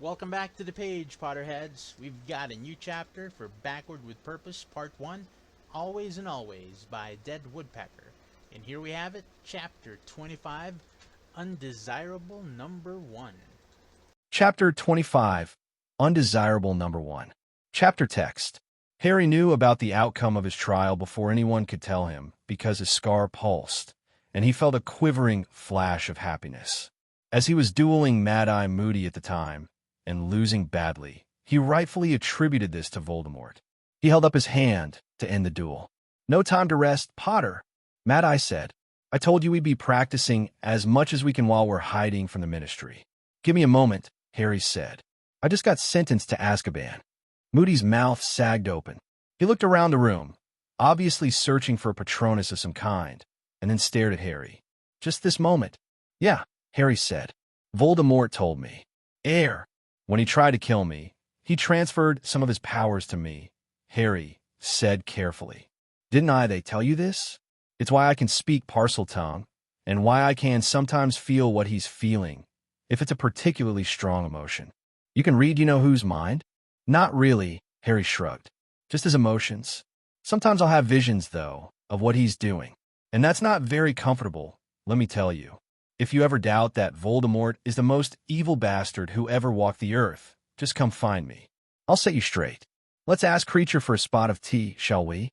Welcome back to the page, Potterheads. We've got a new chapter for Backward with Purpose, Part 1, Always and Always by Dead Woodpecker. And here we have it, Chapter 25, Undesirable Number 1. Chapter 25, Undesirable Number 1. Chapter text. Harry knew about the outcome of his trial before anyone could tell him because his scar pulsed, and he felt a quivering flash of happiness. As he was dueling Mad-Eye Moody at the time, and losing badly, he rightfully attributed this to Voldemort. He held up his hand to end the duel. "No time to rest, Potter," Mad-Eye said. "I told you we'd be practicing as much as we can while we're hiding from the Ministry." "Give me a moment," Harry said. "I just got sentenced to Azkaban." Moody's mouth sagged open. He looked around the room, obviously searching for a Patronus of some kind, and then stared at Harry. "Just this moment." "Yeah," Harry said. "Voldemort told me. When he tried to kill me, he transferred some of his powers to me," Harry said carefully. "Didn't they tell you this? It's why I can speak Parseltongue, and why I can sometimes feel what he's feeling, if it's a particularly strong emotion. You can read you-know-who's mind?" "Not really," Harry shrugged. "Just his emotions. Sometimes I'll have visions, though, of what he's doing. And that's not very comfortable, let me tell you. If you ever doubt that Voldemort is the most evil bastard who ever walked the earth, just come find me. I'll set you straight. Let's ask Kreacher for a spot of tea, shall we?"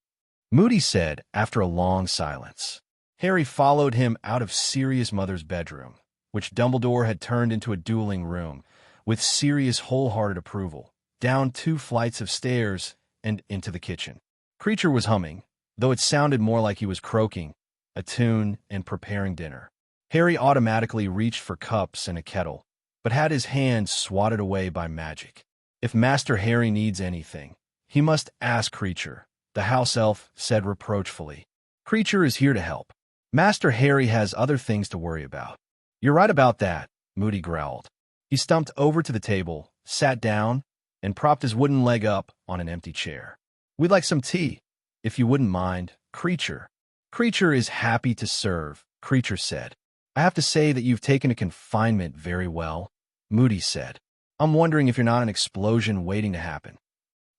Moody said after a long silence. Harry followed him out of Sirius Mother's bedroom, which Dumbledore had turned into a dueling room, with Sirius' wholehearted approval, down 2 flights of stairs and into the kitchen. Kreacher was humming, though it sounded more like he was croaking, a tune and preparing dinner. Harry automatically reached for cups and a kettle, but had his hand swatted away by magic. If Master Harry needs anything, he must ask Kreacher, the house elf said reproachfully. "Kreacher is here to help. Master Harry has other things to worry about." "You're right about that," Moody growled. He stumped over to the table, sat down, and propped his wooden leg up on an empty chair. "We'd like some tea, if you wouldn't mind, Kreacher." "Kreacher is happy to serve," Kreacher said. "I have to say that you've taken to confinement very well," Moody said. "I'm wondering if you're not an explosion waiting to happen."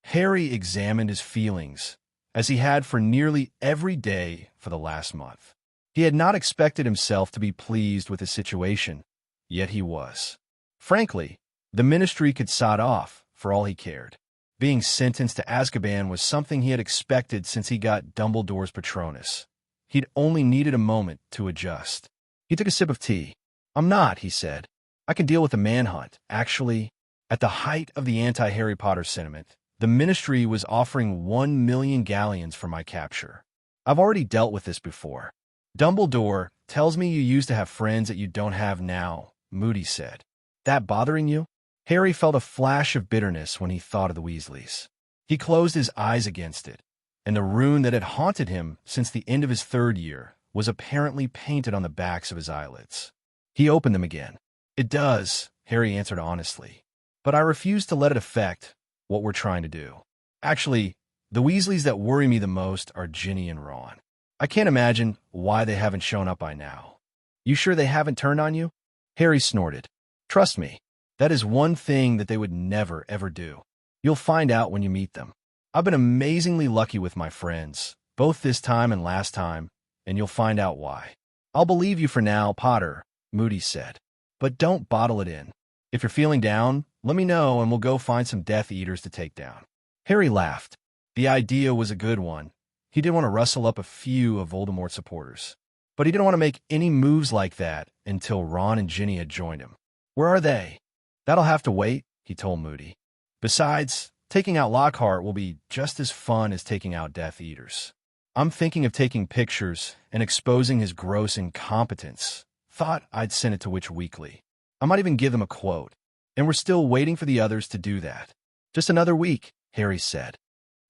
Harry examined his feelings, as he had for nearly every day for the last month. He had not expected himself to be pleased with his situation, yet he was. Frankly, the Ministry could sod off, for all he cared. Being sentenced to Azkaban was something he had expected since he got Dumbledore's Patronus. He'd only needed a moment to adjust. He took a sip of tea. "I'm not," he said. "I can deal with the manhunt. Actually, at the height of the anti-Harry Potter sentiment, the Ministry was offering 1,000,000 galleons for my capture. I've already dealt with this before." "Dumbledore tells me you used to have friends that you don't have now," Moody said. "That bothering you?" Harry felt a flash of bitterness when he thought of the Weasleys. He closed his eyes against it, and the rune that had haunted him since the end of his 3rd year was apparently painted on the backs of his eyelids. He opened them again. "It does," Harry answered honestly. "But I refuse to let it affect what we're trying to do. Actually, the Weasleys that worry me the most are Ginny and Ron. I can't imagine why they haven't shown up by now." "You sure they haven't turned on you?" Harry snorted. "Trust me, that is one thing that they would never, ever do. You'll find out when you meet them. I've been amazingly lucky with my friends, both this time and last time, and you'll find out why." "I'll believe you for now, Potter," Moody said. "But don't bottle it in. If you're feeling down, let me know and we'll go find some Death Eaters to take down." Harry laughed. The idea was a good one. He didn't want to rustle up a few of Voldemort's supporters. But he didn't want to make any moves like that until Ron and Ginny had joined him. "Where are they?" "That'll have to wait," he told Moody. "Besides, taking out Lockhart will be just as fun as taking out Death Eaters. I'm thinking of taking pictures and exposing his gross incompetence. Thought I'd send it to Witch Weekly. I might even give them a quote. And we're still waiting for the others to do that." "Just another week," Harry said.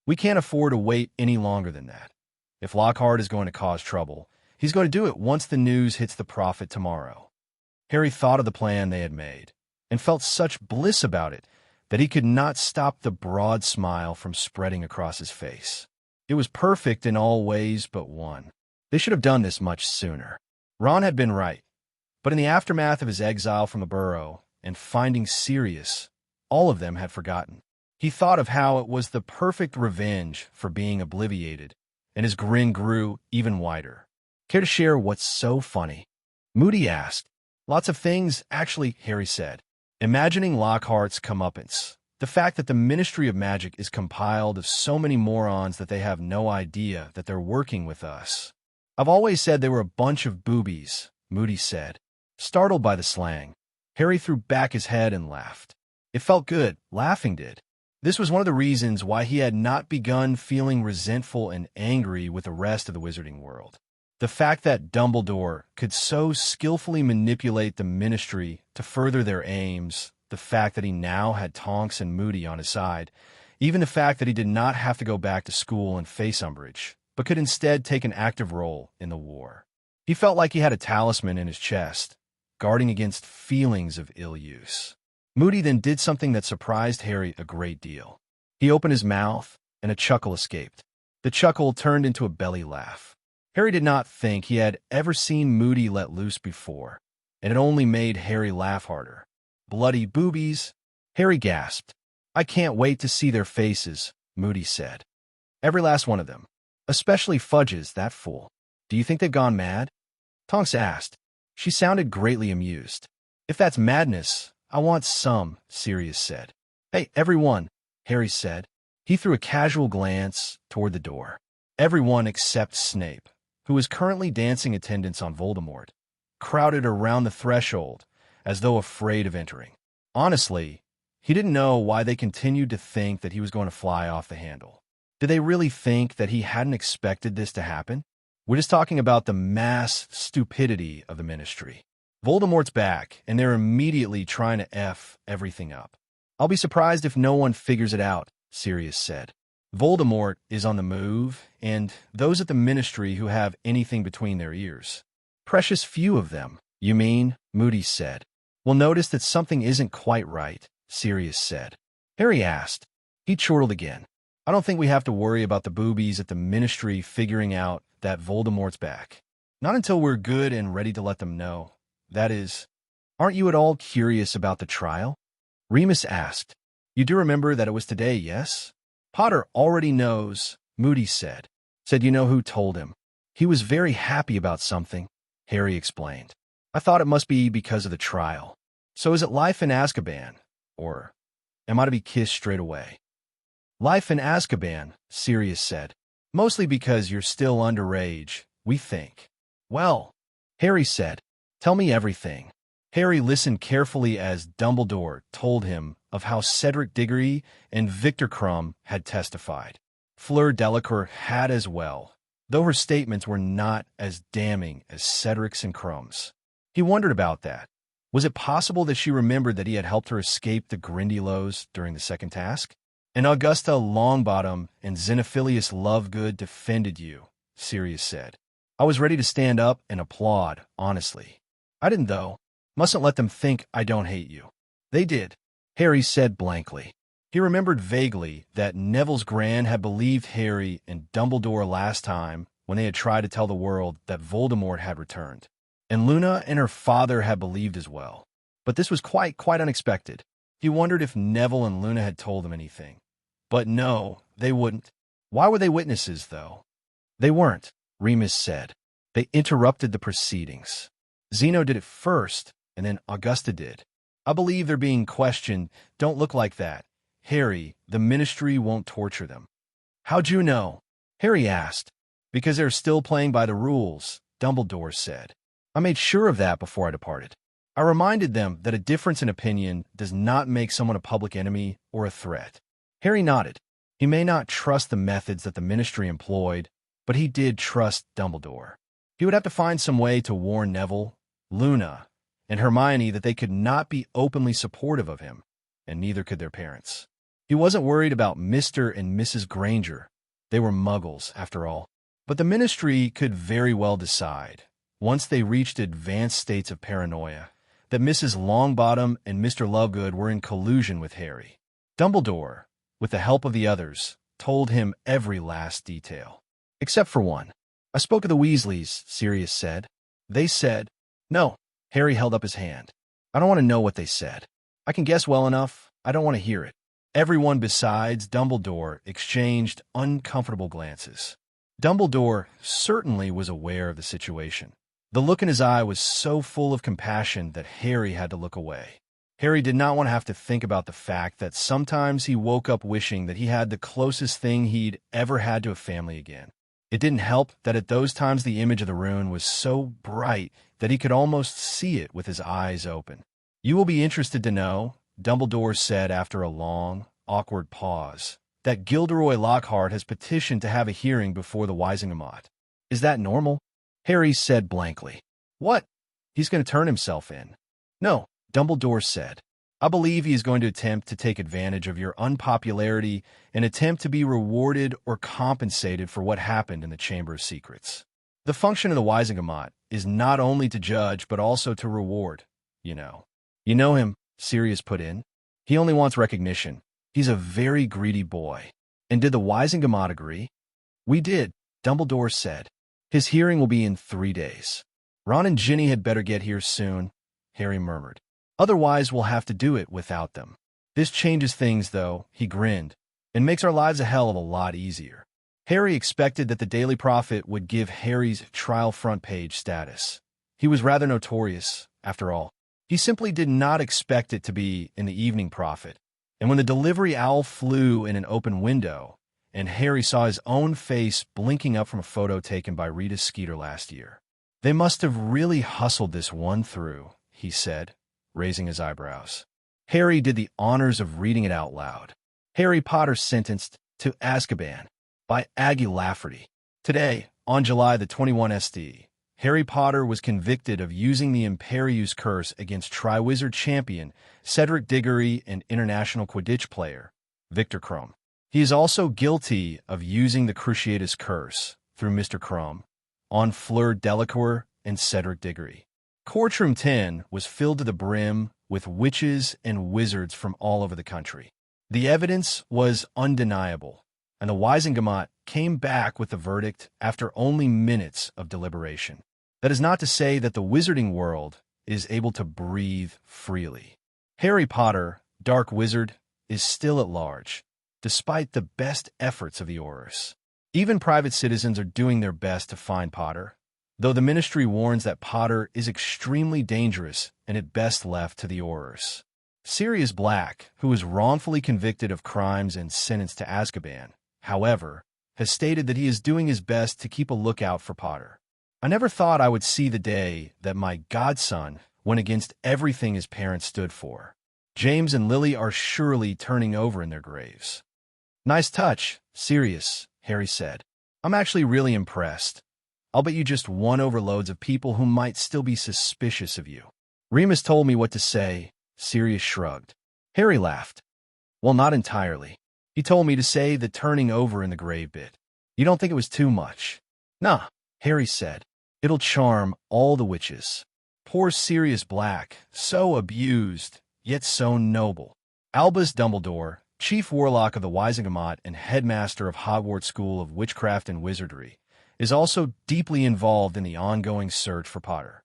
"We can't afford to wait any longer than that. If Lockhart is going to cause trouble, he's going to do it once the news hits the Prophet tomorrow." Harry thought of the plan they had made, and felt such bliss about it that he could not stop the broad smile from spreading across his face. It was perfect in all ways but one. They should have done this much sooner. Ron had been right, but in the aftermath of his exile from the Burrow and finding Sirius, all of them had forgotten. He thought of how it was the perfect revenge for being obliviated, and his grin grew even wider. "Care to share what's so funny?" Moody asked. "Lots of things, actually," Harry said, imagining Lockhart's comeuppance. The fact that the Ministry of Magic is compiled of so many morons that they have no idea that they're working with us. "I've always said they were a bunch of boobies," Moody said. Startled by the slang, Harry threw back his head and laughed. It felt good, laughing did. This was one of the reasons why he had not begun feeling resentful and angry with the rest of the wizarding world. The fact that Dumbledore could so skillfully manipulate the Ministry to further their aims, the fact that he now had Tonks and Moody on his side, even the fact that he did not have to go back to school and face Umbridge, but could instead take an active role in the war. He felt like he had a talisman in his chest, guarding against feelings of ill use. Moody then did something that surprised Harry a great deal. He opened his mouth, and a chuckle escaped. The chuckle turned into a belly laugh. Harry did not think he had ever seen Moody let loose before, and it only made Harry laugh harder. "Bloody boobies!" Harry gasped. "I can't wait to see their faces," Moody said. "Every last one of them. Especially Fudge's, that fool. Do you think they've gone mad?" Tonks asked. She sounded greatly amused. "If that's madness, I want some," Sirius said. "Hey, everyone," Harry said. He threw a casual glance toward the door. Everyone except Snape, who was currently dancing attendance on Voldemort, crowded around the threshold as though afraid of entering. Honestly, he didn't know why they continued to think that he was going to fly off the handle. Did they really think that he hadn't expected this to happen? We're just talking about the mass stupidity of the Ministry. Voldemort's back, and they're immediately trying to F everything up. "I'll be surprised if no one figures it out," Sirius said. "Voldemort is on the move, and those at the Ministry who have anything between their ears. Precious few of them." "You mean?" Moody said. "We'll notice that something isn't quite right," Sirius said. Harry asked. He chortled again. "I don't think we have to worry about the boobies at the Ministry figuring out that Voldemort's back. Not until we're good and ready to let them know. That is, aren't you at all curious about the trial?" Remus asked. "You do remember that it was today, yes?" "Potter already knows," Moody said. "Said you know who told him. He was very happy about something," Harry explained. "I thought it must be because of the trial. So is it life in Azkaban? Or am I to be kissed straight away?" "Life in Azkaban," Sirius said. "Mostly because you're still underage, we think." "Well," Harry said, "tell me everything." Harry listened carefully as Dumbledore told him of how Cedric Diggory and Victor Krum had testified. Fleur Delacour had as well, though her statements were not as damning as Cedric's and Krum's. He wondered about that. Was it possible that she remembered that he had helped her escape the Grindylows during the second task? "And Augusta Longbottom and Xenophilius Lovegood defended you," Sirius said. "I was ready to stand up and applaud, honestly. I didn't, though. Mustn't let them think I don't hate you." "They did," Harry said blankly. He remembered vaguely that Neville's Gran had believed Harry and Dumbledore last time when they had tried to tell the world that Voldemort had returned. And Luna and her father had believed as well. But this was quite unexpected. He wondered if Neville and Luna had told him anything. But no, they wouldn't. Why were they witnesses, though? "They weren't," Remus said. "They interrupted the proceedings. Zeno did it first, and then Augusta did. I believe they're being questioned. Don't look like that. Harry, the Ministry won't torture them." "How'd you know?" Harry asked. "Because they're still playing by the rules," Dumbledore said. "I made sure of that before I departed. I reminded them that a difference in opinion does not make someone a public enemy or a threat." Harry nodded. He may not trust the methods that the Ministry employed, but he did trust Dumbledore. He would have to find some way to warn Neville, Luna, and Hermione that they could not be openly supportive of him, and neither could their parents. He wasn't worried about Mr. and Mrs. Granger. They were muggles, after all. But the Ministry could very well decide, once they reached advanced states of paranoia, that Mrs. Longbottom and Mr. Lovegood were in collusion with Harry. Dumbledore, with the help of the others, told him every last detail. "Except for one. I spoke to the Weasleys," Sirius said. "They said—" "No," Harry held up his hand. "I don't want to know what they said. I can guess well enough. I don't want to hear it. Everyone besides Dumbledore exchanged uncomfortable glances. Dumbledore certainly was aware of the situation. The look in his eye was so full of compassion that Harry had to look away. Harry did not want to have to think about the fact that sometimes he woke up wishing that he had the closest thing he'd ever had to a family again. It didn't help that at those times the image of the rune was so bright that he could almost see it with his eyes open. "You will be interested to know," Dumbledore said after a long, awkward pause, "that Gilderoy Lockhart has petitioned to have a hearing before the Wisingamot. Is that normal?" Harry said blankly. "What? He's going to turn himself in." "No," Dumbledore said. "I believe he is going to attempt to take advantage of your unpopularity and attempt to be rewarded or compensated for what happened in the Chamber of Secrets. The function of the Wisingamot is not only to judge but also to reward, you know." "You know him," Sirius put in. "He only wants recognition. He's a very greedy boy." "And did the Wisingamot agree?" "We did," Dumbledore said. "His hearing will be in 3 days." "Ron and Ginny had better get here soon," Harry murmured. "Otherwise we'll have to do it without them. This changes things, though," he grinned, "and makes our lives a hell of a lot easier." Harry expected that the Daily Prophet would give Harry's trial front page status. He was rather notorious, after all. He simply did not expect it to be in the Evening Prophet, and when the delivery owl flew in an open window, and Harry saw his own face blinking up from a photo taken by Rita Skeeter last year. "They must have really hustled this one through," he said, raising his eyebrows. Harry did the honors of reading it out loud. "Harry Potter sentenced to Azkaban by Aggie Lafferty. Today, on July the 21 SD, Harry Potter was convicted of using the Imperius Curse against Triwizard champion Cedric Diggory and international Quidditch player Victor Krum. He is also guilty of using the Cruciatus Curse through Mr. Krum on Fleur Delacour and Cedric Diggory. Courtroom 10 was filled to the brim with witches and wizards from all over the country. The evidence was undeniable, and the Wisingamot came back with the verdict after only minutes of deliberation. That is not to say that the wizarding world is able to breathe freely. Harry Potter, Dark Wizard, is still at large, despite the best efforts of the Aurors. Even private citizens are doing their best to find Potter, though the Ministry warns that Potter is extremely dangerous and at best left to the Aurors. Sirius Black, who was wrongfully convicted of crimes and sentenced to Azkaban, however, has stated that he is doing his best to keep a lookout for Potter. "I never thought I would see the day that my godson went against everything his parents stood for. James and Lily are surely turning over in their graves." "Nice touch, Sirius," Harry said. "I'm actually really impressed. I'll bet you just won over loads of people who might still be suspicious of you." "Remus told me what to say," Sirius shrugged. Harry laughed. "Well, not entirely. He told me to say the turning over in the grave bit. You don't think it was too much?" "Nah," Harry said. "It'll charm all the witches. Poor Sirius Black, so abused, yet so noble." Albus Dumbledore, Chief Warlock of the Wisingamot and Headmaster of Hogwarts School of Witchcraft and Wizardry, is also deeply involved in the ongoing search for Potter.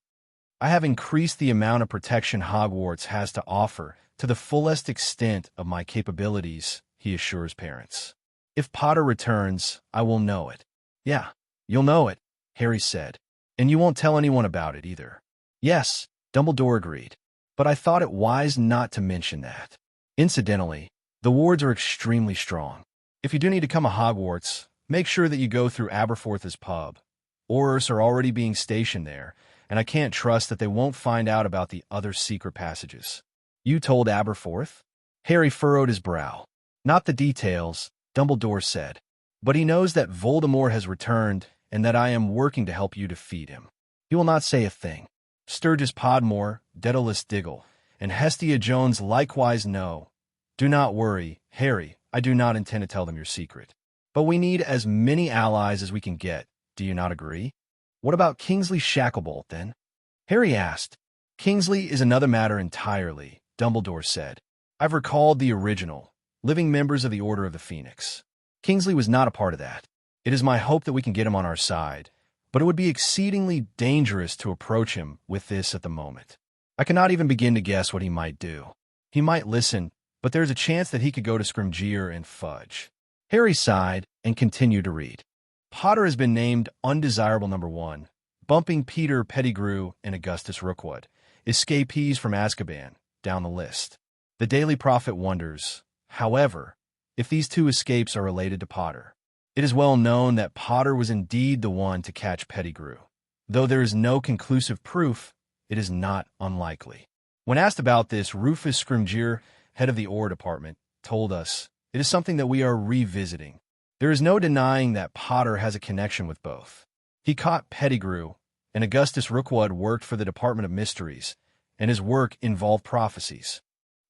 "I have increased the amount of protection Hogwarts has to offer to the fullest extent of my capabilities," he assures parents. "If Potter returns, I will know it." "Yeah, you'll know it," Harry said. "And you won't tell anyone about it either." "Yes," Dumbledore agreed. "But I thought it wise not to mention that. Incidentally, the wards are extremely strong. If you do need to come to Hogwarts, make sure that you go through Aberforth's pub. Aurors are already being stationed there, and I can't trust that they won't find out about the other secret passages." "You told Aberforth?" Harry furrowed his brow. "Not the details," Dumbledore said. "But he knows that Voldemort has returned and that I am working to help you defeat him. He will not say a thing. Sturgis Podmore, Daedalus Diggle, and Hestia Jones likewise know. Do not worry, Harry, I do not intend to tell them your secret. But we need as many allies as we can get. Do you not agree?" "What about Kingsley Shacklebolt, then?" Harry asked. "Kingsley is another matter entirely," Dumbledore said. "I've recalled the original, living members of the Order of the Phoenix. Kingsley was not a part of that. It is my hope that we can get him on our side, but it would be exceedingly dangerous to approach him with this at the moment. I cannot even begin to guess what he might do. He might listen, but there's a chance that he could go to Scrimgeour and Fudge. Harry sighed and continued to read. Potter has been named undesirable number 1, bumping Peter Pettigrew and Augustus Rookwood, escapees from Azkaban, down the list. The Daily Prophet wonders, however, if these two escapes are related to Potter. It is well known that Potter was indeed the one to catch Pettigrew. Though there is no conclusive proof, it is not unlikely. When asked about this, Rufus Scrimgeour, head of the Ore Department, told us, "It is something that we are revisiting. There is no denying that Potter has a connection with both. He caught Pettigrew, and Augustus Rookwood worked for the Department of Mysteries, and his work involved prophecies."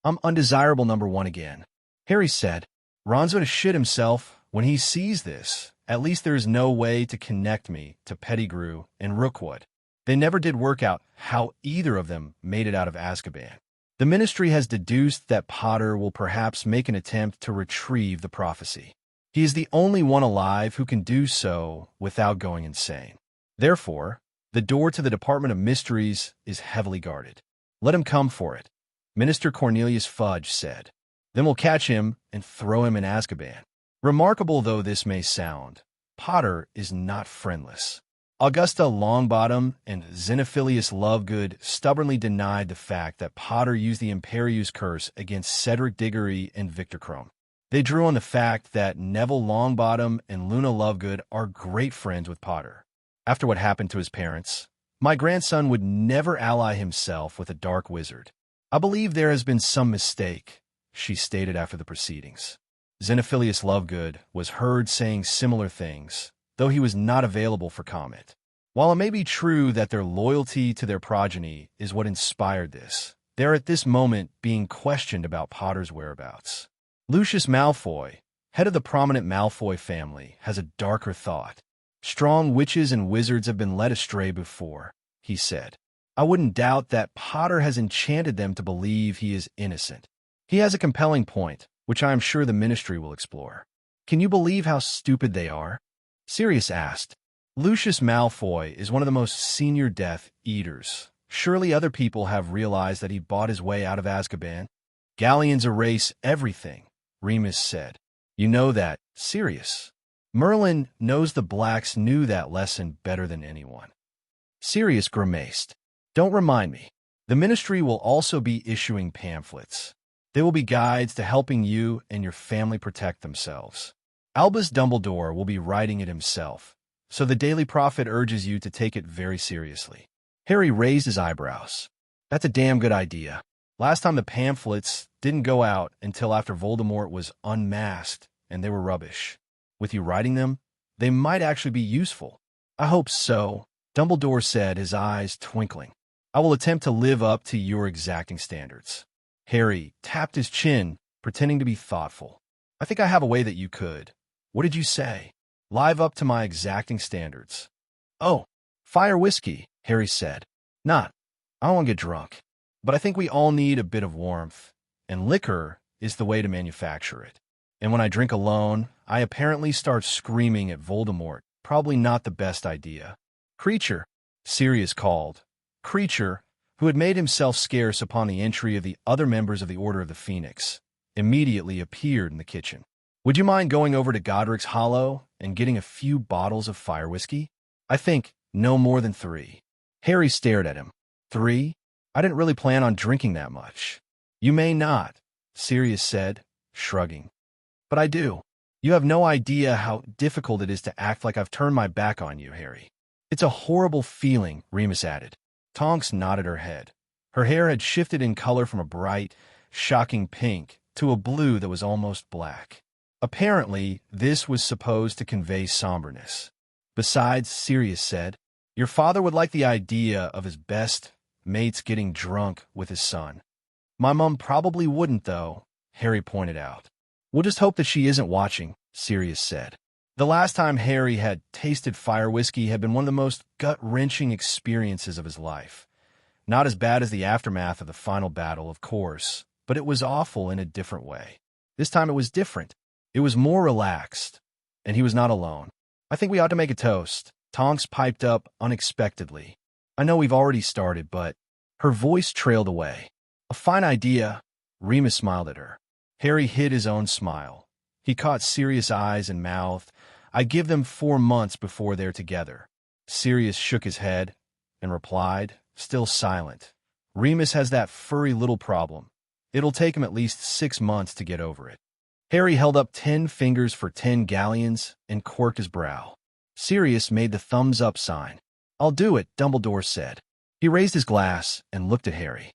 "I'm undesirable number 1 again," Harry said. "Ron's going to shit himself when he sees this. At least there is no way to connect me to Pettigrew and Rookwood. They never did work out how either of them made it out of Azkaban. The Ministry has deduced that Potter will perhaps make an attempt to retrieve the prophecy. He is the only one alive who can do so without going insane. Therefore, the door to the Department of Mysteries is heavily guarded. Let him come for it," Minister Cornelius Fudge said. "Then we'll catch him and throw him in Azkaban." Remarkable though this may sound, Potter is not friendless. Augusta Longbottom and Xenophilius Lovegood stubbornly denied the fact that Potter used the Imperius curse against Cedric Diggory and Victor Crumb. They drew on the fact that Neville Longbottom and Luna Lovegood are great friends with Potter. After what happened to his parents, my grandson would never ally himself with a dark wizard. I believe there has been some mistake, she stated after the proceedings. Xenophilius Lovegood was heard saying similar things, though he was not available for comment. While it may be true that their loyalty to their progeny is what inspired this, they are at this moment being questioned about Potter's whereabouts. Lucius Malfoy, head of the prominent Malfoy family, has a darker thought. "Strong witches and wizards have been led astray before," he said. "I wouldn't doubt that Potter has enchanted them to believe he is innocent. He has a compelling point, which I am sure the Ministry will explore." "Can you believe how stupid they are?" Sirius asked. "Lucius Malfoy is one of the most senior Death Eaters. Surely other people have realized that he bought his way out of Azkaban." "Galleons erase everything," Remus said. "You know that, Sirius. Merlin knows the Blacks knew that lesson better than anyone." Sirius grimaced. "Don't remind me. The Ministry will also be issuing pamphlets. They will be guides to helping you and your family protect themselves. Albus Dumbledore will be writing it himself, so the Daily Prophet urges you to take it very seriously." Harry raised his eyebrows. "That's a damn good idea. Last time the pamphlets didn't go out until after Voldemort was unmasked, and they were rubbish. With you writing them, they might actually be useful." "I hope so," Dumbledore said, his eyes twinkling. "I will attempt to live up to your exacting standards." Harry tapped his chin, pretending to be thoughtful. "I think I have a way that you could." "What did you say?" "Live up to my exacting standards." "Oh, fire whiskey," Harry said. "Not. I don't want to get drunk. But I think we all need a bit of warmth, and liquor is the way to manufacture it. And when I drink alone, I apparently start screaming at Voldemort. Probably not the best idea." "Creature," Sirius called. Creature, who had made himself scarce upon the entry of the other members of the Order of the Phoenix, immediately appeared in the kitchen. "Would you mind going over to Godric's Hollow and getting a few bottles of fire whiskey? I think no more than 3. Harry stared at him. 3? I didn't really plan on drinking that much." "You may not," Sirius said, shrugging. "But I do. You have no idea how difficult it is to act like I've turned my back on you, Harry." "It's a horrible feeling," Remus added. Tonks nodded her head. Her hair had shifted in color from a bright, shocking pink to a blue that was almost black. Apparently, this was supposed to convey somberness. "Besides," Sirius said, "your father would like the idea of his best mates getting drunk with his son." "My mom probably wouldn't, though," Harry pointed out. "We'll just hope that she isn't watching," Sirius said. The last time Harry had tasted fire whiskey had been one of the most gut-wrenching experiences of his life. Not as bad as the aftermath of the final battle, of course, but it was awful in a different way. This time it was different. It was more relaxed, and he was not alone. "I think we ought to make a toast," Tonks piped up unexpectedly. "I know we've already started, but—" Her voice trailed away. "A fine idea," Remus smiled at her. Harry hid his own smile. He caught Sirius' eyes and mouthed, "I give them 4 months before they're together." Sirius shook his head and replied, still silent, "Remus has that furry little problem. It'll take him at least 6 months to get over it." Harry held up 10 fingers for 10 galleons and quirked his brow. Sirius made the thumbs-up sign. "I'll do it," Dumbledore said. He raised his glass and looked at Harry.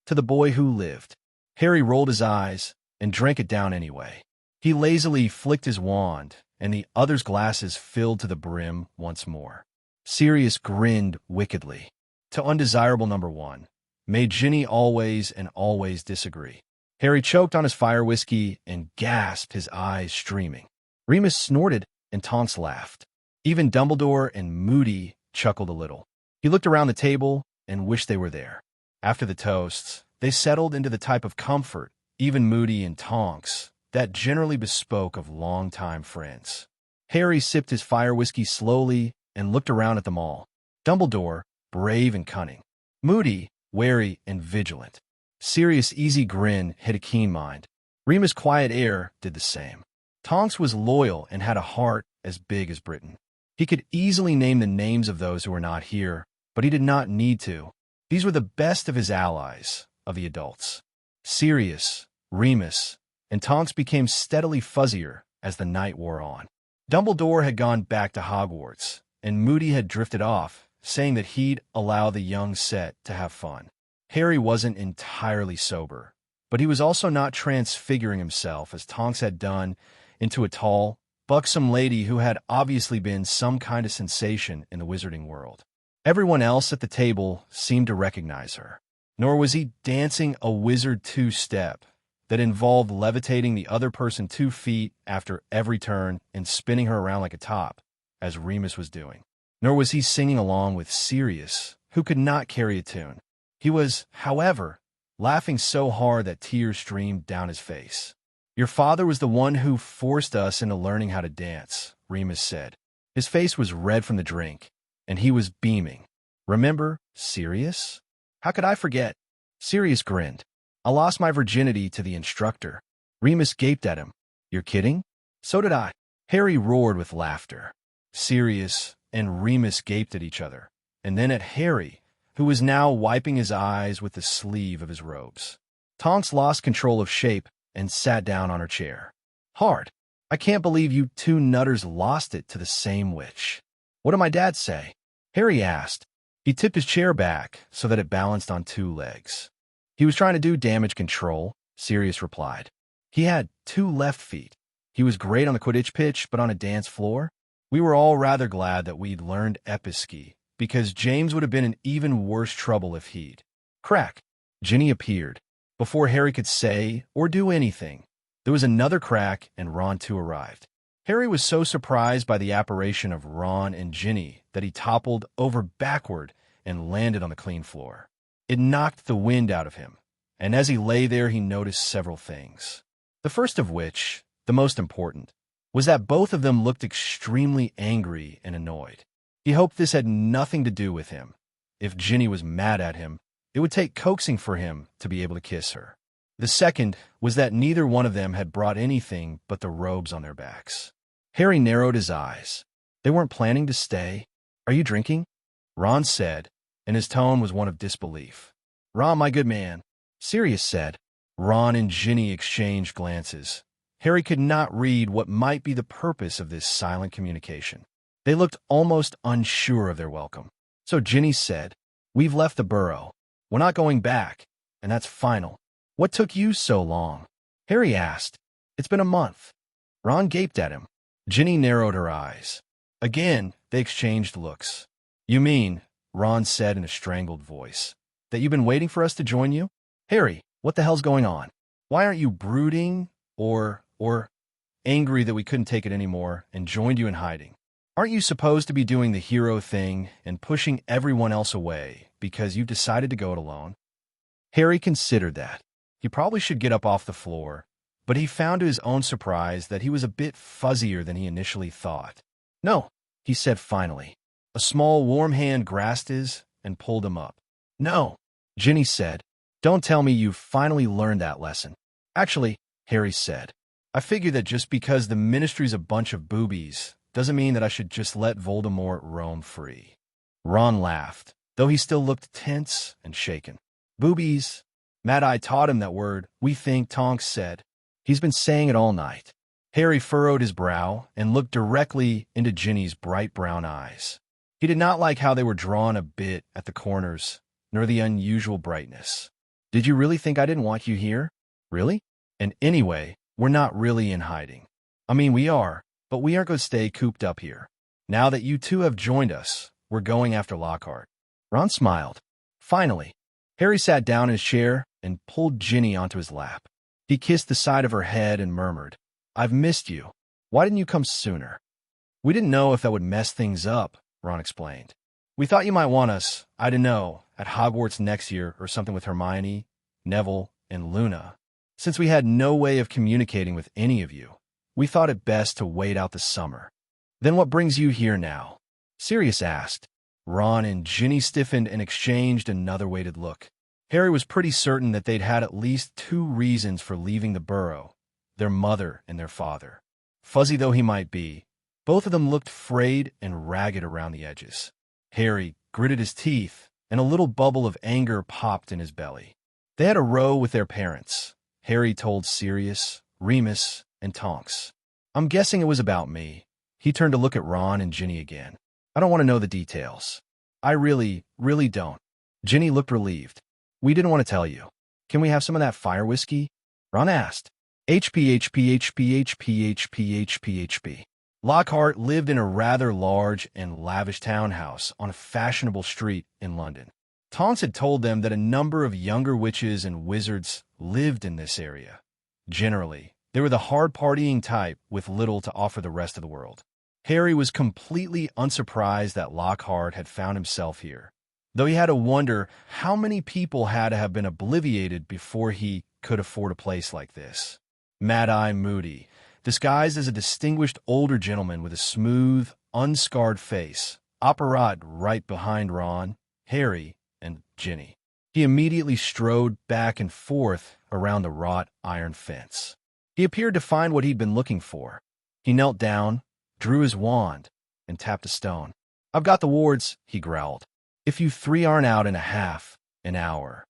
"To the boy who lived." Harry rolled his eyes and drank it down anyway. He lazily flicked his wand, and the other's glasses filled to the brim once more. Sirius grinned wickedly. To undesirable number 1. May Ginny always and always disagree. Harry choked on his fire whiskey and gasped, his eyes streaming. Remus snorted and Tonks laughed. Even Dumbledore and Moody chuckled a little. He looked around the table and wished they were there. After the toasts, they settled into the type of comfort, even Moody and Tonks, that generally bespoke of longtime friends. Harry sipped his fire whiskey slowly and looked around at them all. Dumbledore, brave and cunning. Moody, wary and vigilant. Sirius' easy grin hit a keen mind. Remus' quiet air did the same. Tonks was loyal and had a heart as big as Britain. He could easily name the names of those who were not here, but he did not need to. These were the best of his allies, of the adults. Sirius, Remus, and Tonks became steadily fuzzier as the night wore on. Dumbledore had gone back to Hogwarts, and Moody had drifted off, saying that he'd allow the young set to have fun. Harry wasn't entirely sober, but he was also not transfiguring himself, as Tonks had done, into a tall, buxom lady who had obviously been some kind of sensation in the wizarding world. Everyone else at the table seemed to recognize her. Nor was he dancing a wizard 2-step that involved levitating the other person 2 feet after every turn and spinning her around like a top, as Remus was doing. Nor was he singing along with Sirius, who could not carry a tune. He was, however, laughing so hard that tears streamed down his face. "Your father was the one who forced us into learning how to dance," Remus said. His face was red from the drink, and he was beaming. "Remember Sirius?" "How could I forget?" Sirius grinned. "I lost my virginity to the instructor." Remus gaped at him. "You're kidding?" "So did I." Harry roared with laughter. Sirius and Remus gaped at each other, and then at Harry, who was now wiping his eyes with the sleeve of his robes. Tonks lost control of shape and sat down on her chair. "Hard. I can't believe you 2 nutters lost it to the same witch." "What did my dad say?" Harry asked. He tipped his chair back so that it balanced on 2 legs. "He was trying to do damage control," Sirius replied. "He had 2 left feet. He was great on the Quidditch pitch, but on a dance floor? We were all rather glad that we'd learned Episki, because James would have been in even worse trouble if he'd." Crack! Ginny appeared. Before Harry could say or do anything, there was another crack and Ron too arrived. Harry was so surprised by the apparition of Ron and Ginny that he toppled over backward and landed on the clean floor. It knocked the wind out of him, and as he lay there he noticed several things. The first of which, the most important, was that both of them looked extremely angry and annoyed. He hoped this had nothing to do with him. If Ginny was mad at him, it would take coaxing for him to be able to kiss her. The second was that neither one of them had brought anything but the robes on their backs. Harry narrowed his eyes. They weren't planning to stay. "Are you drinking?" Ron said, and his tone was one of disbelief. "Ron, my good man," Sirius said. Ron and Ginny exchanged glances. Harry could not read what might be the purpose of this silent communication. They looked almost unsure of their welcome. So Ginny said, "We've left the burrow. We're not going back, and that's final." "What took you so long?" Harry asked. "It's been a month." Ron gaped at him. Ginny narrowed her eyes. Again, they exchanged looks. "You mean," Ron said in a strangled voice, "that you've been waiting for us to join you?" "Harry, what the hell's going on? Why aren't you brooding or angry that we couldn't take it anymore and joined you in hiding? Aren't you supposed to be doing the hero thing and pushing everyone else away because you decided to go it alone?" Harry considered that. He probably should get up off the floor, but he found to his own surprise that he was a bit fuzzier than he initially thought. "No," he said finally. A small warm hand grasped his and pulled him up. "No," Ginny said. "Don't tell me you've finally learned that lesson." "Actually," Harry said. I figure that just because the Ministry's a bunch of boobies doesn't mean that I should just let Voldemort roam free. Ron laughed, though he still looked tense and shaken. Boobies? Mad-Eye taught him that word, we think, Tonks said. He's been saying it all night. Harry furrowed his brow and looked directly into Ginny's bright brown eyes. He did not like how they were drawn a bit at the corners, nor the unusual brightness. Did you really think I didn't want you here? Really? And anyway, we're not really in hiding. I mean, we are, but we aren't going to stay cooped up here. Now that you two have joined us, we're going after Lockhart. Ron smiled. Finally, Harry sat down in his chair and pulled Ginny onto his lap. He kissed the side of her head and murmured, I've missed you. Why didn't you come sooner? We didn't know if that would mess things up, Ron explained. We thought you might want us, I don't know, at Hogwarts next year or something with Hermione, Neville, and Luna. Since we had no way of communicating with any of you, we thought it best to wait out the summer. Then what brings you here now? Sirius asked. Ron and Ginny stiffened and exchanged another weighted look. Harry was pretty certain that they'd had at least 2 reasons for leaving the burrow, their mother and their father. Fuzzy though he might be, both of them looked frayed and ragged around the edges. Harry gritted his teeth, and a little bubble of anger popped in his belly. They had a row with their parents, Harry told Sirius, Remus, and Tonks. I'm guessing it was about me. He turned to look at Ron and Ginny again. I don't want to know the details. I really don't. Ginny looked relieved. We didn't want to tell you. Can we have some of that fire whiskey? Ron asked. HP. Lockhart lived in a rather large and lavish townhouse on a fashionable street in London. Tonks had told them that a number of younger witches and wizards lived in this area. Generally, they were the hard-partying type with little to offer the rest of the world. Harry was completely unsurprised that Lockhart had found himself here, though he had to wonder how many people had to have been obliviated before he could afford a place like this. Mad-Eye Moody, disguised as a distinguished older gentleman with a smooth, unscarred face, operated right behind Ron, Harry, and Ginny. He immediately strode back and forth around the wrought iron fence. He appeared to find what he'd been looking for. He knelt down, drew his wand, and tapped a stone. I've got the wards, he growled. If you 3 aren't out in a half an hour.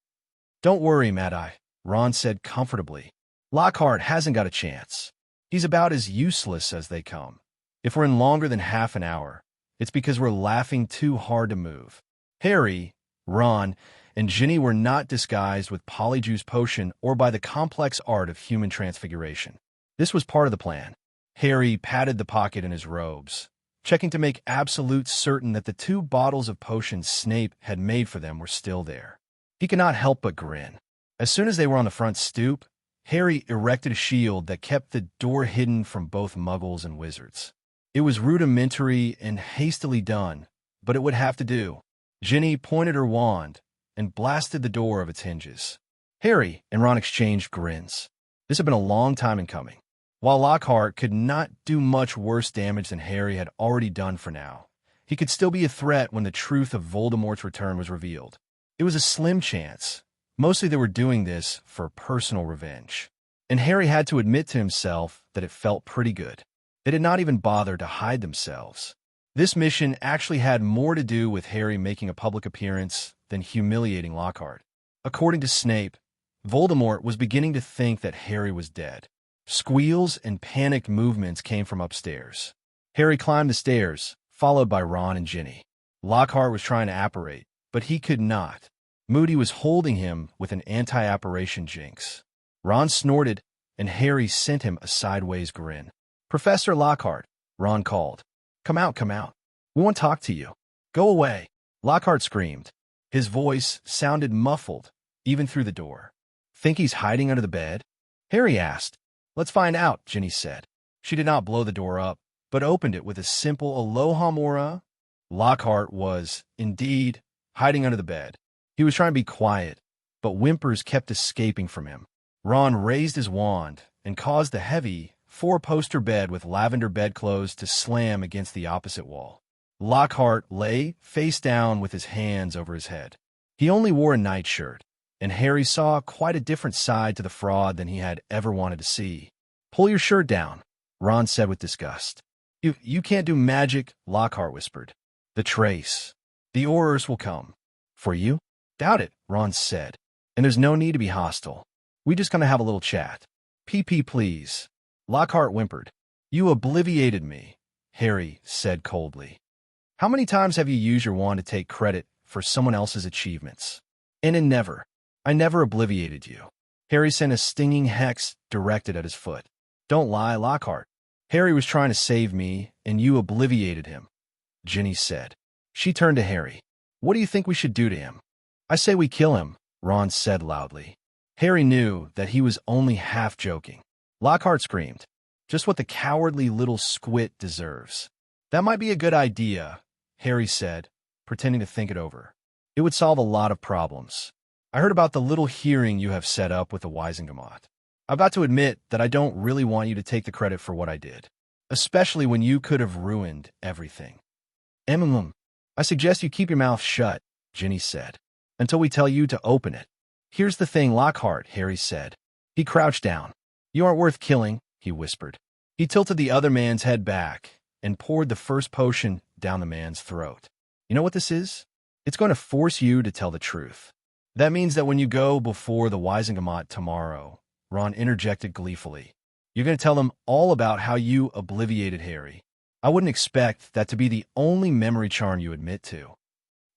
Don't worry, Mad-Eye, Ron said comfortably. Lockhart hasn't got a chance. He's about as useless as they come. If we're in longer than half an hour, it's because we're laughing too hard to move. Harry, Ron, and Ginny were not disguised with Polyjuice Potion or by the complex art of human transfiguration. This was part of the plan. Harry patted the pocket in his robes, checking to make absolute certain that the 2 bottles of potions Snape had made for them were still there. He could not help but grin. As soon as they were on the front stoop, Harry erected a shield that kept the door hidden from both muggles and wizards. It was rudimentary and hastily done, but it would have to do. Ginny pointed her wand and blasted the door of its hinges. Harry and Ron exchanged grins. This had been a long time in coming. While Lockhart could not do much worse damage than Harry had already done for now, he could still be a threat when the truth of Voldemort's return was revealed. It was a slim chance. Mostly they were doing this for personal revenge. And Harry had to admit to himself that it felt pretty good. They did not even bother to hide themselves. This mission actually had more to do with Harry making a public appearance than humiliating Lockhart. According to Snape, Voldemort was beginning to think that Harry was dead. Squeals and panicked movements came from upstairs. Harry climbed the stairs, followed by Ron and Ginny. Lockhart was trying to apparate, but he could not. Moody was holding him with an anti-apparition jinx. Ron snorted, and Harry sent him a sideways grin. Professor Lockhart, Ron called. Come out, come out. We want to talk to you. Go away. Lockhart screamed. His voice sounded muffled, even through the door. Think he's hiding under the bed? Harry asked. Let's find out, Ginny said. She did not blow the door up, but opened it with a simple Aloha Mora. Lockhart was, indeed, hiding under the bed. He was trying to be quiet, but whimpers kept escaping from him. Ron raised his wand and caused the heavy, 4-poster bed with lavender bedclothes to slam against the opposite wall. Lockhart lay face down with his hands over his head. He only wore a nightshirt, and Harry saw quite a different side to the fraud than he had ever wanted to see. "Pull your shirt down," Ron said with disgust. You can't do magic," Lockhart whispered. "The trace. The Aurors will come. For you?" "Doubt it," Ron said. "And there's no need to be hostile. We just gonna have a little chat." "PP, please," Lockhart whimpered. "You obliviated me," Harry said coldly. "How many times have you used your wand to take credit for someone else's achievements?" "And never. I never obliviated you." Harry sent a stinging hex directed at his foot. "Don't lie, Lockhart. Harry was trying to save me, and you obliviated him," Ginny said. She turned to Harry. "What do you think we should do to him?" "I say we kill him," Ron said loudly. Harry knew that he was only half joking. Lockhart screamed, "Just what the cowardly little squit deserves." "That might be a good idea," Harry said, pretending to think it over. "It would solve a lot of problems. I heard about the little hearing you have set up with the Wisengamot. I've got to admit that I don't really want you to take the credit for what I did, especially when you could have ruined everything." "I suggest you keep your mouth shut," Ginny said, "until we tell you to open it." "Here's the thing, Lockhart," Harry said. He crouched down. "You aren't worth killing," he whispered. He tilted the other man's head back and poured the first potion down the man's throat. "You know what this is? It's going to force you to tell the truth. That means that when you go before the Wisengamot tomorrow," Ron interjected gleefully, "you're going to tell them all about how you obliviated Harry. I wouldn't expect that to be the only memory charm you admit to."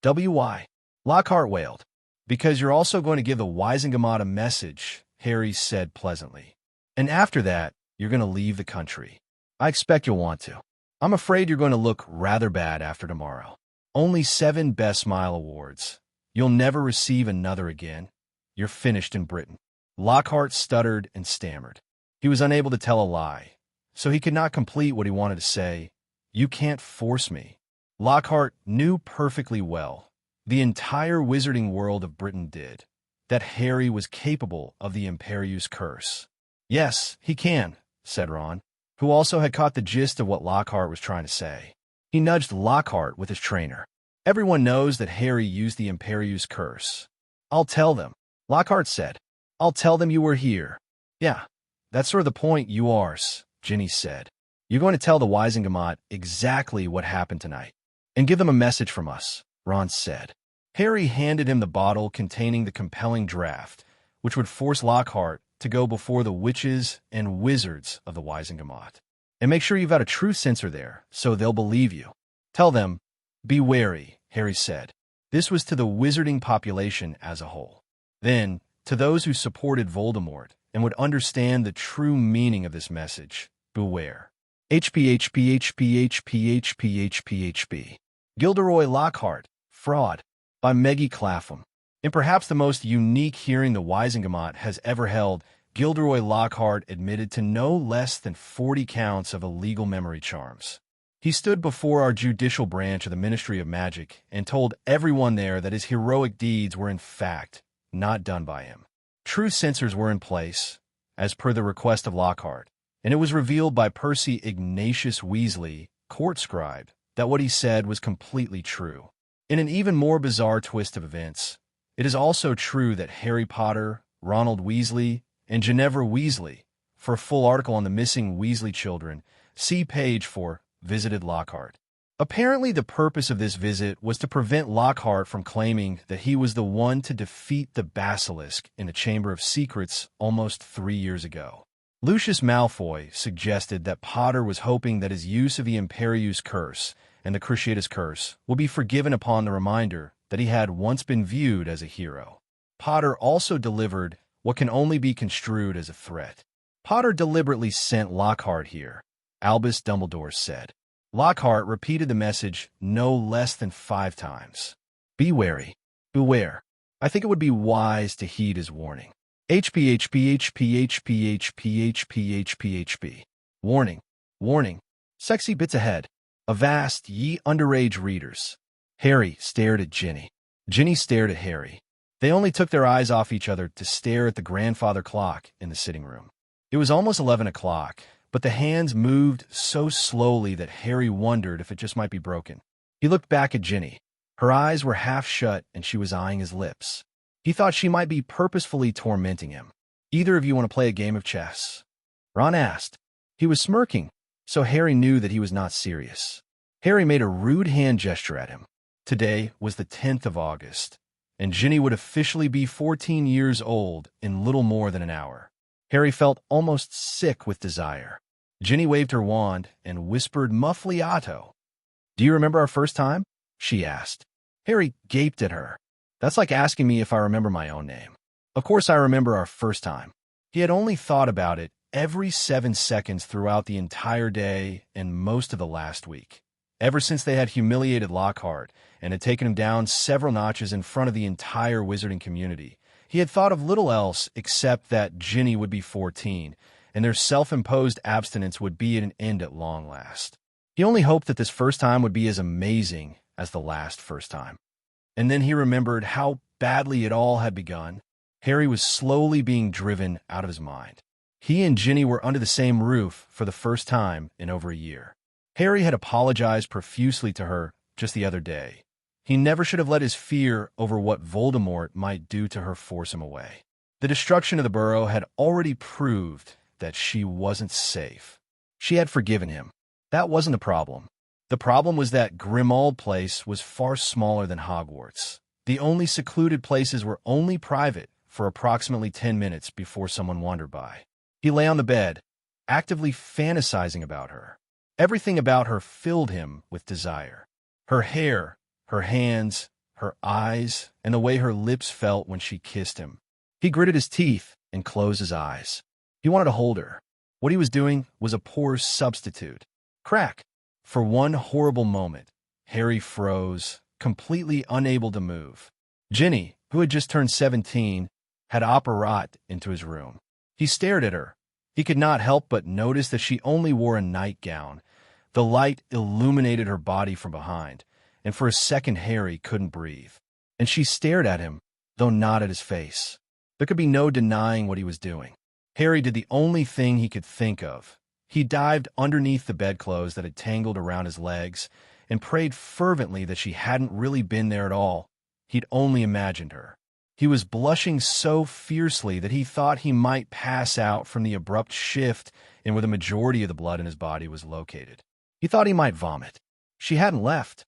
"Why?" Lockhart wailed. "Because you're also going to give the Wisengamot a message," Harry said pleasantly. "And after that, you're going to leave the country. I expect you'll want to. I'm afraid you're going to look rather bad after tomorrow. Only 7 Best Smile Awards. You'll never receive another again. You're finished in Britain." Lockhart stuttered and stammered. He was unable to tell a lie, so he could not complete what he wanted to say. "You can't force me." Lockhart knew perfectly well, the entire wizarding world of Britain did, that Harry was capable of the Imperius Curse. "Yes, he can," said Ron, who also had caught the gist of what Lockhart was trying to say. He nudged Lockhart with his trainer. "Everyone knows that Harry used the Imperius Curse." "I'll tell them," Lockhart said. "I'll tell them you were here." "Yeah, that's sort of the point, you arse," Ginny said. "You're going to tell the Wisengamot exactly what happened tonight. And give them a message from us," Ron said. Harry handed him the bottle containing the compelling draft, which would force Lockhart to go before the witches and wizards of the Wisengamot. "And make sure you've got a truth sensor there, so they'll believe you. Tell them, be wary," Harry said. This was to the wizarding population as a whole. Then, to those who supported Voldemort and would understand the true meaning of this message, beware. HPHPHPHPHPHPHP. Gilderoy Lockhart, Fraud, by Maggie Clapham. In perhaps the most unique hearing the Wisengamot has ever held, Gilderoy Lockhart admitted to no less than 40 counts of illegal memory charms. He stood before our judicial branch of the Ministry of Magic and told everyone there that his heroic deeds were in fact not done by him. True censors were in place, as per the request of Lockhart, and it was revealed by Percy Ignatius Weasley, court scribe, that what he said was completely true. In an even more bizarre twist of events, it is also true that Harry Potter, Ronald Weasley, and Ginevra Weasley, for a full article on the missing Weasley children, see page 4, visited Lockhart. Apparently, the purpose of this visit was to prevent Lockhart from claiming that he was the one to defeat the Basilisk in the Chamber of Secrets almost 3 years ago. Lucius Malfoy suggested that Potter was hoping that his use of the Imperius Curse and the Cruciatus Curse would be forgiven upon the reminder that he had once been viewed as a hero. Potter also delivered what can only be construed as a threat. "Potter deliberately sent Lockhart here," Albus Dumbledore said. Lockhart repeated the message no less than 5 times. "Be wary. Beware. I think it would be wise to heed his warning." HPHPHPHPHPHPHPHP. Warning. Warning. Sexy bits ahead. Avast, ye underage readers. Harry stared at Ginny. Ginny stared at Harry. They only took their eyes off each other to stare at the grandfather clock in the sitting room. It was almost 11 o'clock, but the hands moved so slowly that Harry wondered if it just might be broken. He looked back at Ginny. Her eyes were half shut and she was eyeing his lips. He thought she might be purposefully tormenting him. "Either of you want to play a game of chess?" Ron asked. He was smirking, so Harry knew that he was not serious. Harry made a rude hand gesture at him. Today was the 10th of August, and Ginny would officially be 14 years old in little more than an hour. Harry felt almost sick with desire. Ginny waved her wand and whispered muffliato. "Do you remember our first time?" she asked. Harry gaped at her. "That's like asking me if I remember my own name." Of course I remember our first time. He had only thought about it every 7 seconds throughout the entire day and most of the last week. Ever since they had humiliated Lockhart and had taken him down several notches in front of the entire wizarding community, he had thought of little else except that Ginny would be 14, and their self-imposed abstinence would be at an end at long last. He only hoped that this first time would be as amazing as the last first time. And then he remembered how badly it all had begun. Harry was slowly being driven out of his mind. He and Ginny were under the same roof for the first time in over a year. Harry had apologized profusely to her just the other day. He never should have let his fear over what Voldemort might do to her force him away. The destruction of the burrow had already proved that she wasn't safe. She had forgiven him. That wasn't the problem. The problem was that Grimmauld Place was far smaller than Hogwarts. The only secluded places were only private for approximately 10 minutes before someone wandered by. He lay on the bed, actively fantasizing about her. Everything about her filled him with desire. Her hair, her hands, her eyes, and the way her lips felt when she kissed him. He gritted his teeth and closed his eyes. He wanted to hold her. What he was doing was a poor substitute. Crack! For one horrible moment, Harry froze, completely unable to move. Ginny, who had just turned 17, had apparat into his room. He stared at her. He could not help but notice that she only wore a nightgown. The light illuminated her body from behind, and for a second Harry couldn't breathe. And she stared at him, though not at his face. There could be no denying what he was doing. Harry did the only thing he could think of. He dived underneath the bedclothes that had tangled around his legs and prayed fervently that she hadn't really been there at all. He'd only imagined her. He was blushing so fiercely that he thought he might pass out from the abrupt shift in where the majority of the blood in his body was located. He thought he might vomit. She hadn't left.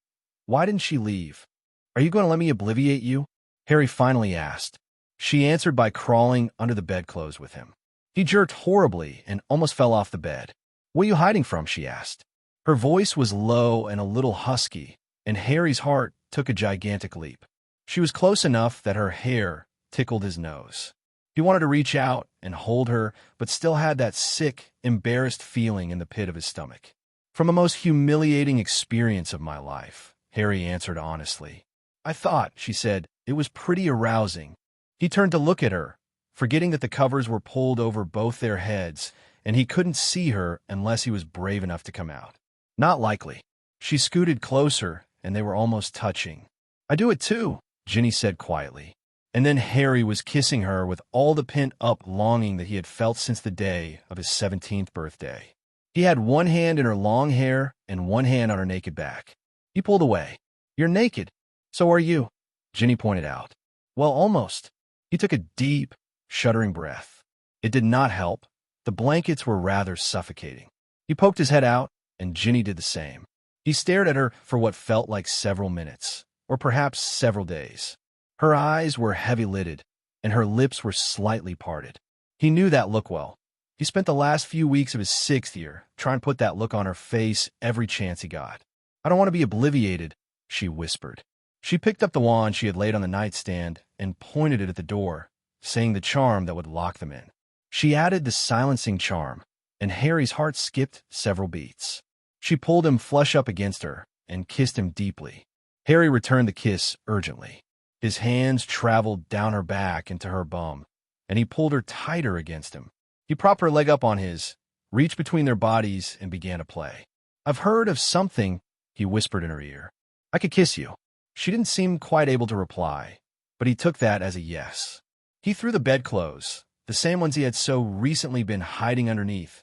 Why didn't she leave? "Are you going to let me obliviate you?" Harry finally asked. She answered by crawling under the bedclothes with him. He jerked horribly and almost fell off the bed. "What are you hiding from?" she asked. Her voice was low and a little husky, and Harry's heart took a gigantic leap. She was close enough that her hair tickled his nose. He wanted to reach out and hold her, but still had that sick, embarrassed feeling in the pit of his stomach. "From a most humiliating experience of my life," Harry answered honestly. "I thought," she said, "it was pretty arousing." He turned to look at her, forgetting that the covers were pulled over both their heads, and he couldn't see her unless he was brave enough to come out. Not likely. She scooted closer, and they were almost touching. "I do it too," Ginny said quietly. And then Harry was kissing her with all the pent-up longing that he had felt since the day of his 17th birthday. He had one hand in her long hair and one hand on her naked back. He pulled away. "You're naked. So are you," Ginny pointed out. "Well, almost." He took a deep, shuddering breath. It did not help. The blankets were rather suffocating. He poked his head out, and Ginny did the same. He stared at her for what felt like several minutes, or perhaps several days. Her eyes were heavy-lidded, and her lips were slightly parted. He knew that look well. He spent the last few weeks of his 6th year trying to put that look on her face every chance he got. "I don't want to be obliviated," she whispered. She picked up the wand she had laid on the nightstand and pointed it at the door, saying the charm that would lock them in. She added the silencing charm, and Harry's heart skipped several beats. She pulled him flush up against her and kissed him deeply. Harry returned the kiss urgently. His hands traveled down her back into her bum, and he pulled her tighter against him. He propped her leg up on his, reached between their bodies, and began to play. "I've heard of something," he whispered in her ear. "I could kiss you." She didn't seem quite able to reply, but he took that as a yes. He threw the bedclothes, the same ones he had so recently been hiding underneath,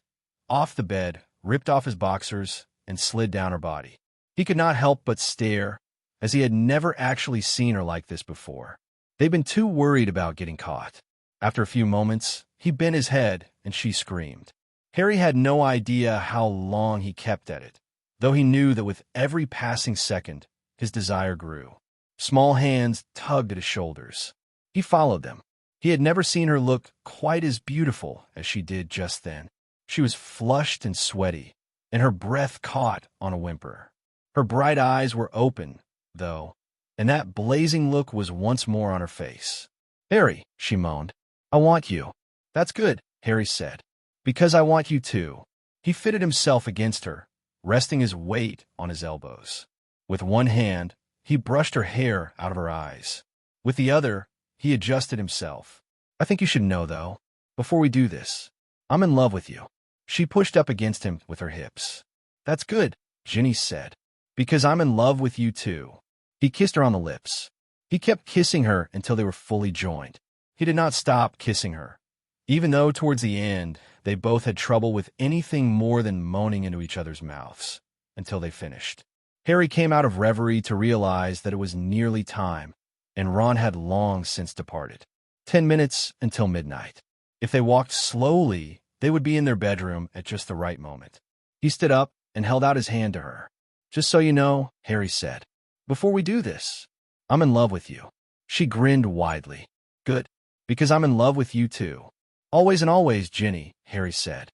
off the bed, ripped off his boxers, and slid down her body. He could not help but stare, as he had never actually seen her like this before. They'd been too worried about getting caught. After a few moments, he bent his head, and she screamed. Harry had no idea how long he kept at it, though he knew that with every passing second, his desire grew. Small hands tugged at his shoulders. He followed them. He had never seen her look quite as beautiful as she did just then. She was flushed and sweaty, and her breath caught on a whimper. Her bright eyes were open, though, and that blazing look was once more on her face. "Harry," she moaned, "I want you." "That's good," Harry said, "because I want you too." He fitted himself against her, resting his weight on his elbows. With one hand, he brushed her hair out of her eyes. With the other, he adjusted himself. "I think you should know, though, before we do this, I'm in love with you." She pushed up against him with her hips. "That's good," Ginny said, "because I'm in love with you too." He kissed her on the lips. He kept kissing her until they were fully joined. He did not stop kissing her, even though towards the end they both had trouble with anything more than moaning into each other's mouths, until they finished. Harry came out of reverie to realize that it was nearly time, and Ron had long since departed. 10 minutes until midnight. If they walked slowly, they would be in their bedroom at just the right moment. He stood up and held out his hand to her. "Just so you know," Harry said, "before we do this, I'm in love with you." She grinned widely. "Good, because I'm in love with you too." "Always and always, Ginny," Harry said.